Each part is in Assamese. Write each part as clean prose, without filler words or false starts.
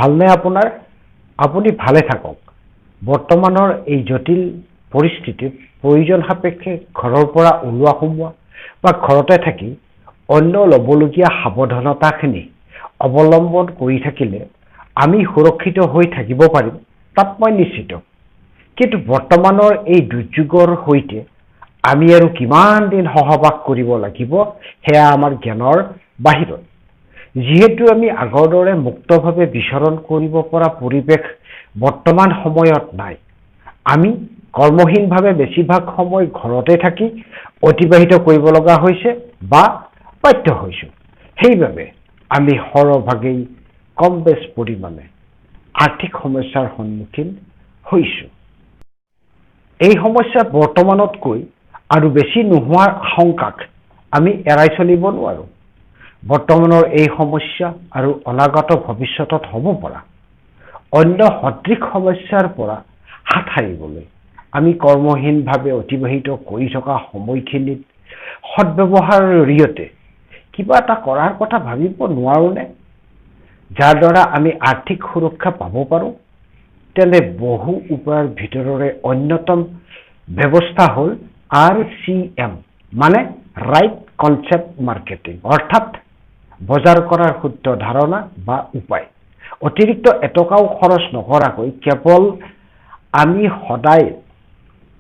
ভালনে আপোনাৰ? আপুনি ভালে থাকক। বৰ্তমানৰ এই জটিল পৰিস্থিতিত প্ৰয়োজন সাপেক্ষে ঘৰৰ পৰা ওলোৱা সোমোৱা বা ঘৰতে থাকি অন্য ল'বলগীয়া সাৱধানতাখিনি অৱলম্বন কৰি থাকিলে আমি সুৰক্ষিত হৈ থাকিব পাৰিম, তাত মই নিশ্চিত। কিন্তু বৰ্তমানৰ এই দুৰ্যোগৰ সৈতে আমি আৰু কিমান দিন সহবাস কৰিব লাগিব সেয়া আমাৰ জ্ঞানৰ বাহিৰত। যিহেতু আমি আগৰ দৰে মুক্তভাৱে বিচৰণ কৰিব পৰা পৰিৱেশ বৰ্তমান সময়ত নাই, আমি কৰ্মহীনভাৱে বেছিভাগ সময় ঘৰতে থাকি অতিবাহিত কৰিব লগা হৈছে বা বাধ্য হৈছোঁ। সেইবাবে আমি সৰহভাগেই কম বেছ পৰিমাণে আৰ্থিক সমস্যাৰ সন্মুখীন হৈছোঁ। এই সমস্যা বৰ্তমানতকৈ আৰু বেছি নোহোৱাৰ আশংকাক আমি এৰাই চলিব নোৱাৰোঁ। বৰ্তমানৰ এই সমস্যা আৰু অনাগত ভৱিষ্যতত হ'ব পৰা অন্য সদৃশ সমস্যাৰ পৰা হাত সাৰিবলৈ আমি কৰ্মহীনভাৱে অতিবাহিত কৰি থকা সময়খিনিত সদ্ব্যৱহাৰৰ জৰিয়তে কিবা এটা কৰাৰ কথা ভাবিব নোৱাৰোঁনে? যাৰ দ্বাৰা আমি আৰ্থিক সুৰক্ষা পাব পাৰোঁ। তেনে বহু উপায়ৰ ভিতৰৰে অন্যতম ব্যৱস্থা হ'ল RCM, মানে ৰাইট কনচেপ্ট মাৰ্কেটিং, অৰ্থাৎ বজাৰ কৰাৰ শুদ্ধ ধাৰণা বা উপায়। অতিৰিক্ত এটকাও খৰচ নকৰাকৈ কেৱল আমি সদায়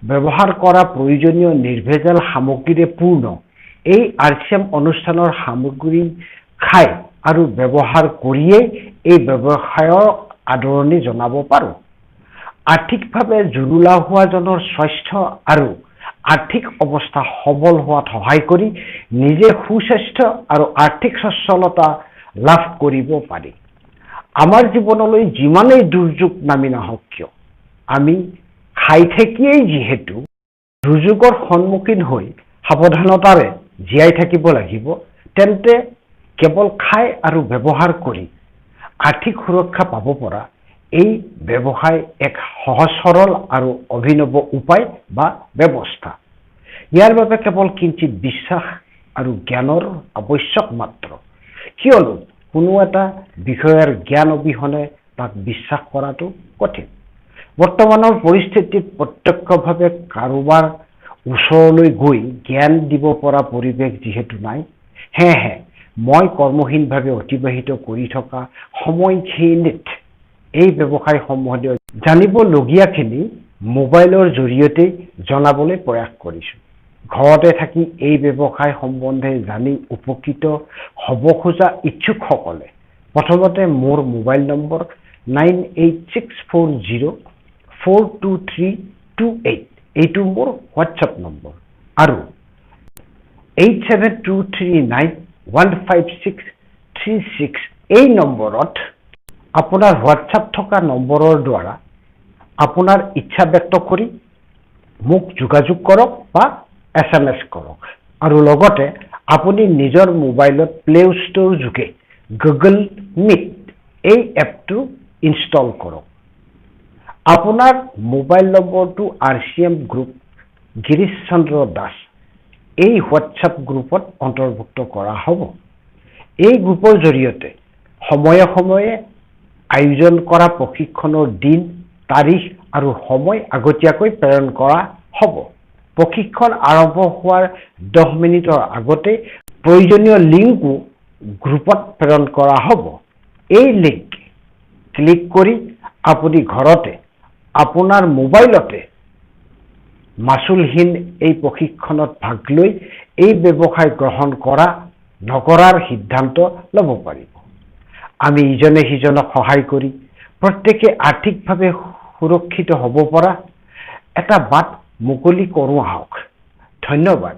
ব্যৱহাৰ কৰা প্ৰয়োজনীয় নিৰ্ভেজাল সামগ্ৰীৰে পূৰ্ণ এই RCM অনুষ্ঠানৰ সামগ্ৰী খাই আৰু ব্যৱহাৰ কৰিয়েই এই ব্যৱসায়ক আদৰণি জনাব পাৰোঁ। আৰ্থিকভাৱে জুৰুলা হোৱাজনৰ স্বাস্থ্য আৰু আৰ্থিক অৱস্থা সবল হোৱাত সহায় কৰি নিজে সুস্বাস্থ্য আৰু আৰ্থিক সচ্ছলতা লাভ কৰিব পাৰি। আমাৰ জীৱনলৈ যিমানেই দুৰ্যোগ নামি নাহক কিয়, আমি খাই থাকিয়েই যিহেতু দুৰ্যোগৰ সন্মুখীন হৈ সাৱধানতাৰে জীয়াই থাকিব লাগিব, তেন্তে কেৱল খাই আৰু ব্যৱহাৰ কৰি আৰ্থিক সুৰক্ষা পাব পৰা এই ব্যৱসায় এক সহজ সৰল আৰু অভিনৱ উপায় বা ব্যৱস্থা। ইয়াৰ বাবে কেৱল কিঞ্চিত বিশ্বাস আৰু জ্ঞানৰ আৱশ্যক মাত্ৰ, কিয়নো কোনো এটা বিষয়ৰ জ্ঞান অবিহনে তাক বিশ্বাস কৰাটো কঠিন। বৰ্তমানৰ পৰিস্থিতিত প্ৰত্যক্ষভাৱে কাৰোবাৰ ওচৰলৈ গৈ জ্ঞান দিব পৰা পৰিৱেশ যিহেতু নাই, সেয়েহে মই কৰ্মহীনভাৱে অতিবাহিত কৰি থকা সময়খিনিত এই ব্যৱসায় সম্বন্ধীয় জানিবলগীয়াখিনি মোবাইলৰ জৰিয়তে জনাবলৈ প্ৰয়াস কৰিছোঁ। ঘৰতে থাকি এই ব্যৱসায় সম্বন্ধে জানি উপকৃত হ'ব খোজা ইচ্ছুকসকলে প্ৰথমতে মোৰ মোবাইল নম্বৰ 9864042328, এইটো মোৰ হোৱাটছএপ নম্বৰ, আৰু 8723915636 এই নম্বৰত আপোনাৰ হোৱাটছএপ থকা নম্বৰৰ দ্বাৰা আপোনাৰ ইচ্ছা ব্যক্ত কৰি মোক যোগাযোগ কৰক বা SMS কৰক। আৰু লগতে আপুনি নিজৰ মোবাইলত প্লে ষ্ট'ৰ যোগে গুগল মিট এই এপটো ইনষ্টল কৰক। আপোনাৰ মোবাইল নম্বৰটো RCM গ্ৰুপ গিৰীশ চন্দ্ৰ দাস এই হোৱাটছএপ গ্ৰুপত অন্তৰ্ভুক্ত কৰা হ'ব। এই গ্ৰুপৰ জৰিয়তে সময়ে সময়ে আয়োজন কৰা প্ৰশিক্ষণৰ দিন, তাৰিখ আৰু সময় আগতীয়াকৈ প্ৰেৰণ কৰা হ'ব। প্ৰশিক্ষণ আৰম্ভ হোৱাৰ 10 মিনিটৰ আগতে প্ৰয়োজনীয় লিংকো গ্ৰুপত প্ৰেৰণ কৰা হ'ব। এই লিংক ক্লিক কৰি আপুনি ঘৰতে আপোনাৰ মোবাইলতে মাচুলহীন এই প্ৰশিক্ষণত ভাগ লৈ এই ব্যৱসায় গ্ৰহণ কৰা নকৰাৰ সিদ্ধান্ত ল'ব পাৰিব। আমি ইজনে সিজনক সহায় কৰি প্ৰত্যেকে আৰ্থিকভাৱে সুৰক্ষিত হ'ব পৰা এটা বাট মুকলি কৰোঁ আহক। ধন্যবাদ।